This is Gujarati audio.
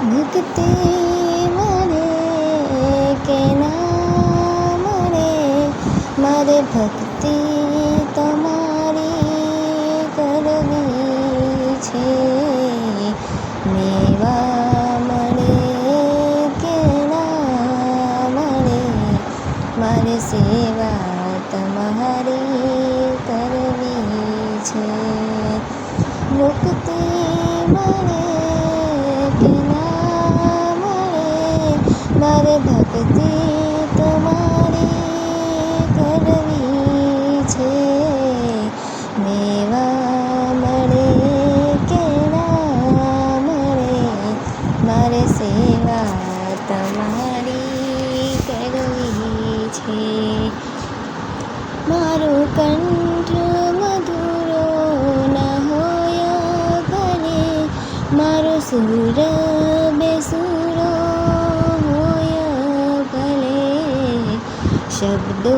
મુક્તિ મળે કે ના મળે, મારે ભક્તિ તમારી કરવી છે. મેવા મળે કે ના મળે, મારે સેવા તમારી કરવી છે. મુક્તિ મળે કે ના મળે, મારે ભક્તિ તમારી કરવી છે. મેવા મળે કે ના મળે, મારે સેવા તમારી કરવી છે. મારો કંઠ મધુરો ના હોય ભલે, મારો સૂર બેસુરો હોય ભલે, શબ્દો